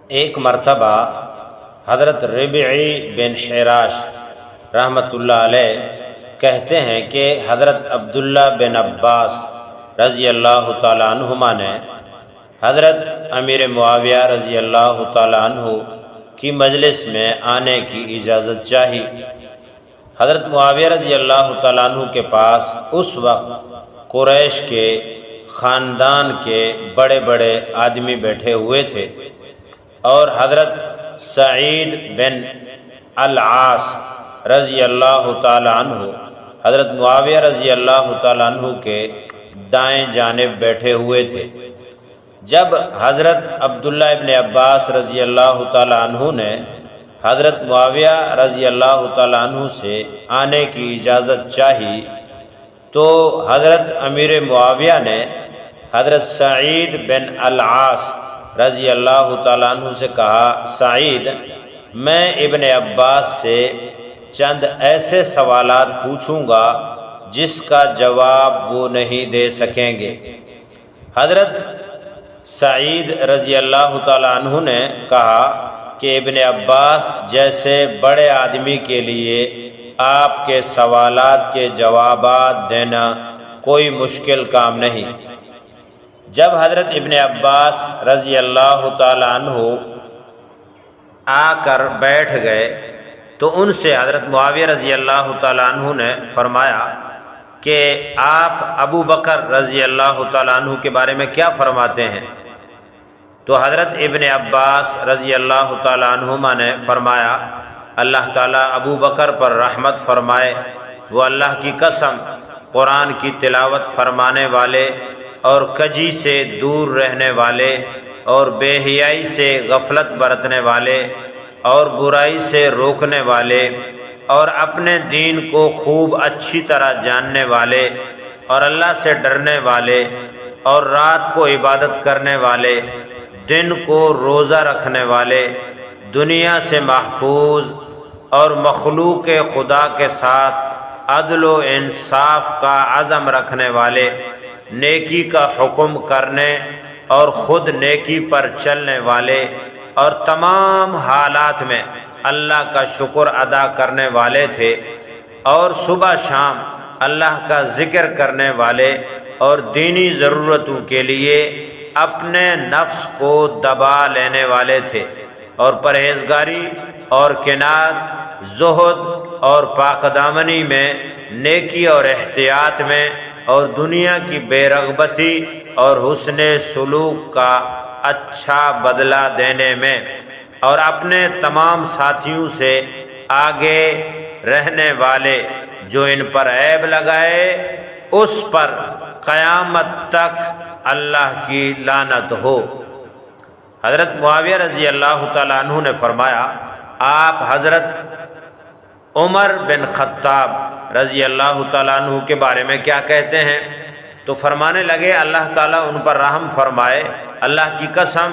ایک مرتبہ حضرت ربعی بن حراش رحمۃ اللہ علیہ کہتے ہیں کہ حضرت عبداللہ بن عباس رضی اللہ تعالیٰ عنہما نے حضرت امیر معاویہ رضی اللہ تعالیٰ عنہ کی مجلس میں آنے کی اجازت چاہی۔ حضرت معاویہ رضی اللہ تعالیٰ عنہ کے پاس اس وقت قریش کے خاندان کے بڑے بڑے آدمی بیٹھے ہوئے تھے، اور حضرت سعید بن العاص رضی اللہ تعالیٰ عنہ حضرت معاویہ رضی اللہ تعالیٰ عنہ کے دائیں جانب بیٹھے ہوئے تھے۔ جب حضرت عبداللہ ابن عباس رضی اللہ تعالیٰ عنہ نے حضرت معاویہ رضی اللہ تعالیٰ عنہ سے آنے کی اجازت چاہی تو حضرت امیر معاویہ نے حضرت سعید بن العاص رضی اللہ تعالیٰ عنہ سے کہا، سعید، میں ابن عباس سے چند ایسے سوالات پوچھوں گا جس کا جواب وہ نہیں دے سکیں گے۔ حضرت سعید رضی اللہ تعالیٰ عنہ نے کہا کہ ابن عباس جیسے بڑے آدمی کے لیے آپ کے سوالات کے جوابات دینا کوئی مشکل کام نہیں۔ جب حضرت ابن عباس رضی اللہ تعالیٰ عنہ آ کر بیٹھ گئے تو ان سے حضرت معاویہ رضی اللہ تعالیٰ عنہ نے فرمایا کہ آپ ابو بکر رضی اللہ تعالیٰ عنہ کے بارے میں کیا فرماتے ہیں؟ تو حضرت ابن عباس رضی اللہ تعالیٰ عنہما نے فرمایا، اللہ تعالیٰ ابو بکر پر رحمت فرمائے، وہ اللہ کی قسم قرآن کی تلاوت فرمانے والے اور کجی سے دور رہنے والے اور بے حیائی سے غفلت برتنے والے اور برائی سے روکنے والے اور اپنے دین کو خوب اچھی طرح جاننے والے اور اللہ سے ڈرنے والے اور رات کو عبادت کرنے والے، دن کو روزہ رکھنے والے، دنیا سے محفوظ اور مخلوق خدا کے ساتھ عدل و انصاف کا عزم رکھنے والے، نیکی کا حکم کرنے اور خود نیکی پر چلنے والے اور تمام حالات میں اللہ کا شکر ادا کرنے والے تھے، اور صبح شام اللہ کا ذکر کرنے والے اور دینی ضرورتوں کے لیے اپنے نفس کو دبا لینے والے تھے، اور پرہیزگاری اور قناعت، زہد اور پاک دامنی میں، نیکی اور احتیاط میں، اور دنیا کی بے رغبتی اور حسن سلوک کا اچھا بدلہ دینے میں، اور اپنے تمام ساتھیوں سے آگے رہنے والے، جو ان پر عیب لگائے اس پر قیامت تک اللہ کی لعنت ہو۔ حضرت معاویہ رضی اللہ تعالیٰ عنہ نے فرمایا، آپ حضرت عمر بن خطاب رضی اللہ تعالیٰ عنہ کے بارے میں کیا کہتے ہیں؟ تو فرمانے لگے، اللہ تعالیٰ ان پر رحم فرمائے، اللہ کی قسم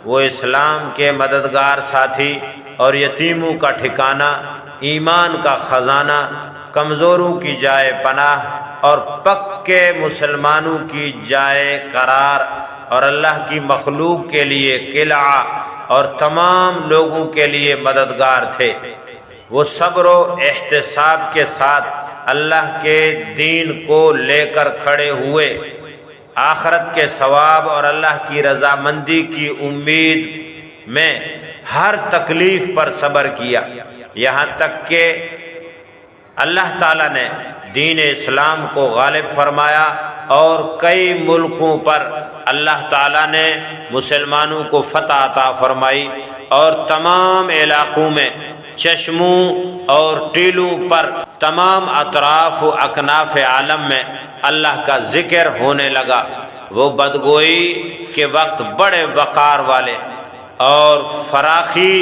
وہ اسلام کے مددگار ساتھی اور یتیموں کا ٹھکانہ، ایمان کا خزانہ، کمزوروں کی جائے پناہ اور پکے مسلمانوں کی جائے قرار، اور اللہ کی مخلوق کے لیے قلعہ اور تمام لوگوں کے لیے مددگار تھے۔ وہ صبر و احتساب کے ساتھ اللہ کے دین کو لے کر کھڑے ہوئے، آخرت کے ثواب اور اللہ کی رضامندی کی امید میں ہر تکلیف پر صبر کیا، یہاں تک کہ اللہ تعالیٰ نے دین اسلام کو غالب فرمایا اور کئی ملکوں پر اللہ تعالیٰ نے مسلمانوں کو فتح عطا فرمائی، اور تمام علاقوں میں، چشموں اور ٹیلوں پر، تمام اطراف و اکناف عالم میں اللہ کا ذکر ہونے لگا۔ وہ بدگوئی کے وقت بڑے وقار والے اور فراخی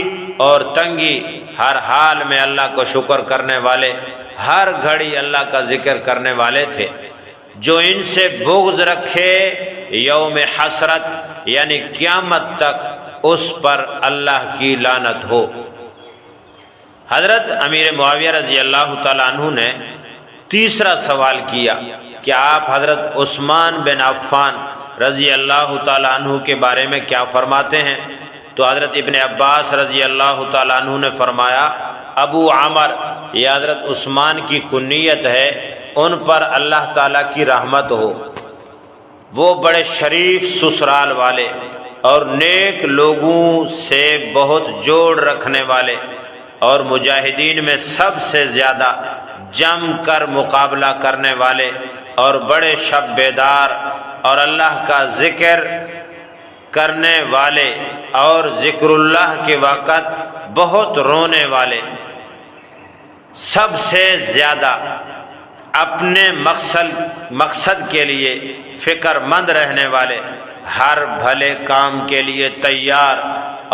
اور تنگی، ہر حال میں اللہ کو شکر کرنے والے، ہر گھڑی اللہ کا ذکر کرنے والے تھے۔ جو ان سے بغض رکھے یوم حسرت یعنی قیامت تک اس پر اللہ کی لعنت ہو۔ حضرت امیر معاویہ رضی اللہ تعالیٰ عنہ نے تیسرا سوال کیا کہ آپ حضرت عثمان بن عفان رضی اللہ تعالیٰ عنہ کے بارے میں کیا فرماتے ہیں؟ تو حضرت ابن عباس رضی اللہ تعالیٰ عنہ نے فرمایا ابو عمر، یہ حضرت عثمان کی کنیت ہے، ان پر اللہ تعالیٰ کی رحمت ہو، وہ بڑے شریف سسرال والے اور نیک لوگوں سے بہت جوڑ رکھنے والے اور مجاہدین میں سب سے زیادہ جم کر مقابلہ کرنے والے اور بڑے شب بیدار اور اللہ کا ذکر کرنے والے اور ذکر اللہ کے وقت بہت رونے والے، سب سے زیادہ اپنے مقصد کے لیے فکر مند رہنے والے، ہر بھلے کام کے لیے تیار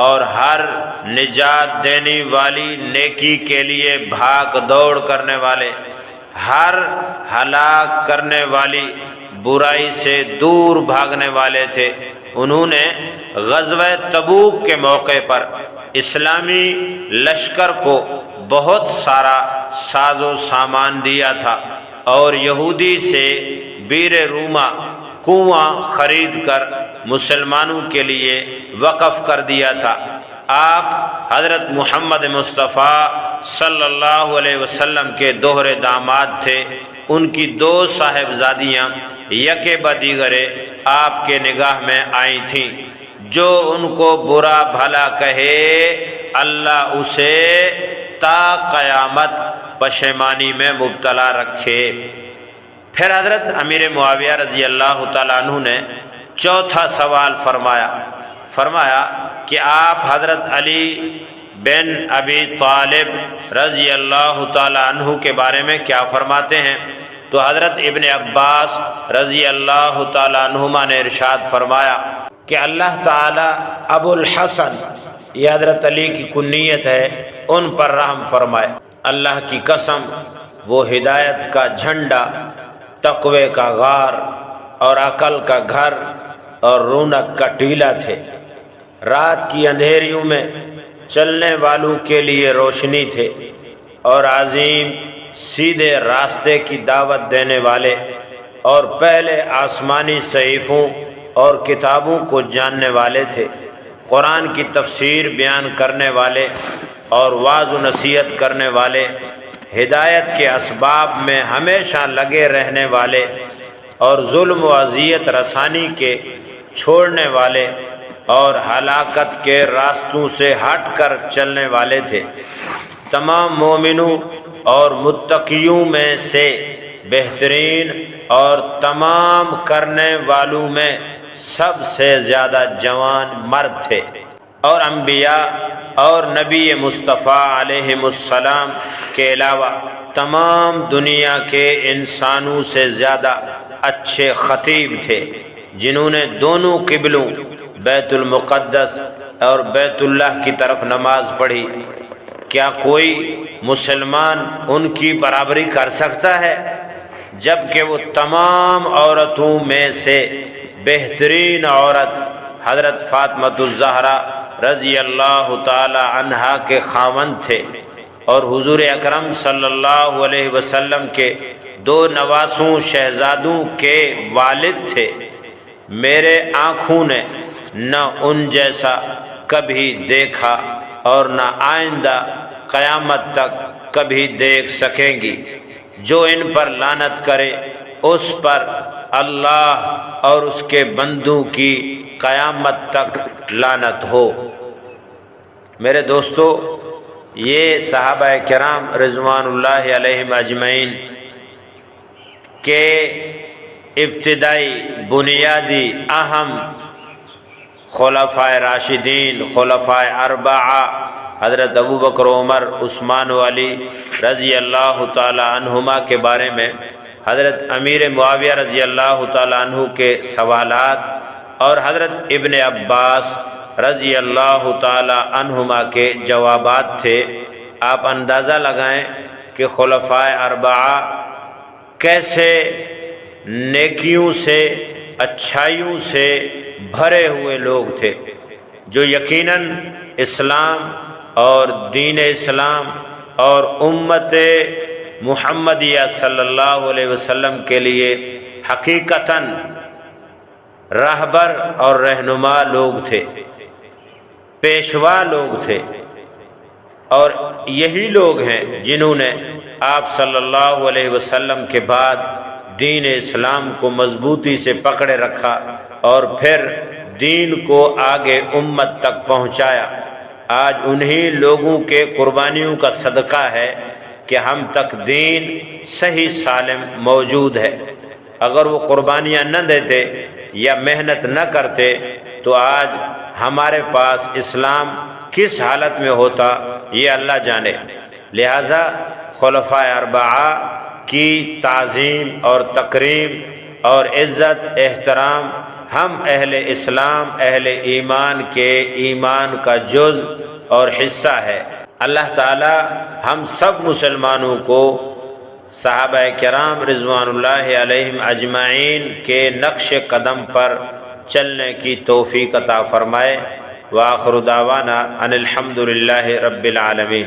اور ہر نجات دینے والی نیکی کے لیے بھاگ دوڑ کرنے والے، ہر ہلاک کرنے والی برائی سے دور بھاگنے والے تھے۔ انہوں نے غزوہ تبوک کے موقع پر اسلامی لشکر کو بہت سارا ساز و سامان دیا تھا اور یہودی سے بیر روما کنواں خرید کر مسلمانوں کے لیے وقف کر دیا تھا۔ آپ حضرت محمد مصطفیٰ صلی اللہ علیہ وسلم کے دوہرے داماد تھے، ان کی دو صاحبزادیاں یکے بدیگرے آپ کے نگاہ میں آئی تھیں، جو ان کو برا بھلا کہے اللہ اسے تا قیامت پشیمانی میں مبتلا رکھے۔ پھر حضرت امیر معاویہ رضی اللہ تعالیٰ عنہ نے چوتھا سوال فرمایا کہ آپ حضرت علی بن ابی طالب رضی اللہ تعالیٰ عنہ کے بارے میں کیا فرماتے ہیں؟ تو حضرت ابن عباس رضی اللہ تعالیٰ عنہما نے ارشاد فرمایا کہ اللہ تعالیٰ ابو الحسن، یہ حضرت علی کی کنیت ہے، ان پر رحم فرمائے۔ اللہ کی قسم، وہ ہدایت کا جھنڈا، تقوی کا غار اور عقل کا گھر اور رونق کا ٹیلہ تھے، رات کی اندھیریوں میں چلنے والوں کے لیے روشنی تھے اور عظیم سیدھے راستے کی دعوت دینے والے اور پہلے آسمانی صحیفوں اور کتابوں کو جاننے والے تھے، قرآن کی تفسیر بیان کرنے والے اور وعظ و نصیحت کرنے والے، ہدایت کے اسباب میں ہمیشہ لگے رہنے والے اور ظلم و اذیت رسانی کے چھوڑنے والے اور ہلاکت کے راستوں سے ہٹ کر چلنے والے تھے۔ تمام مومنوں اور متقیوں میں سے بہترین اور تمام کرنے والوں میں سب سے زیادہ جوان مرد تھے، اور انبیاء اور نبی مصطفیٰ علیہ السلام کے علاوہ تمام دنیا کے انسانوں سے زیادہ اچھے خطیب تھے، جنہوں نے دونوں قبلوں بیت المقدس اور بیت اللہ کی طرف نماز پڑھی۔ کیا کوئی مسلمان ان کی برابری کر سکتا ہے؟ جبکہ وہ تمام عورتوں میں سے بہترین عورت حضرت فاطمۃ الزہرا رضی اللہ تعالی عنہا کے خاوند تھے اور حضور اکرم صلی اللہ علیہ وسلم کے دو نواسوں شہزادوں کے والد تھے۔ میرے آنکھوں نے نہ ان جیسا کبھی دیکھا اور نہ آئندہ قیامت تک کبھی دیکھ سکیں گی۔ جو ان پر لعنت کرے اس پر اللہ اور اس کے بندوں کی قیامت تک لعنت ہو۔ میرے دوستو، یہ صحابہ کرام رضوان اللہ علیہم اجمعین کے ابتدائی بنیادی اہم خلفائے راشدین، خلفائے اربعہ حضرت ابوبکر، عمر، عثمان و علی رضی اللہ تعالی عنہما کے بارے میں حضرت امیر معاویہ رضی اللہ تعالی عنہ کے سوالات اور حضرت ابن عباس رضی اللہ تعالی عنہما کے جوابات تھے۔ آپ اندازہ لگائیں کہ خلفائے اربعہ کیسے نیکیوں سے، اچھائیوں سے بھرے ہوئے لوگ تھے، جو یقیناً اسلام اور دین اسلام اور امت محمدیہ صلی اللہ علیہ وسلم کے لیے حقیقتاً راہبر اور رہنما لوگ تھے۔ پیشوا لوگ تھے، اور یہی لوگ ہیں جنہوں نے آپ صلی اللہ علیہ وسلم کے بعد دین اسلام کو مضبوطی سے پکڑے رکھا اور پھر دین کو آگے امت تک پہنچایا۔ آج انہی لوگوں کے قربانیوں کا صدقہ ہے کہ ہم تک دین صحیح سالم موجود ہے۔ اگر وہ قربانیاں نہ دیتے یا محنت نہ کرتے تو آج ہمارے پاس اسلام کس حالت میں ہوتا یہ اللہ جانے۔ لہذا خلفائے اربعہ کی تعظیم اور تکریم اور عزت احترام ہم اہل اسلام اہل ایمان کے ایمان کا جز اور حصہ ہے۔ اللہ تعالی ہم سب مسلمانوں کو صحابہ کرام رضوان اللہ علیہم اجمعین کے نقش قدم پر چلنے کی توفیق عطا فرمائے۔ وآخر دعوانا ان الحمد للہ رب العالمین۔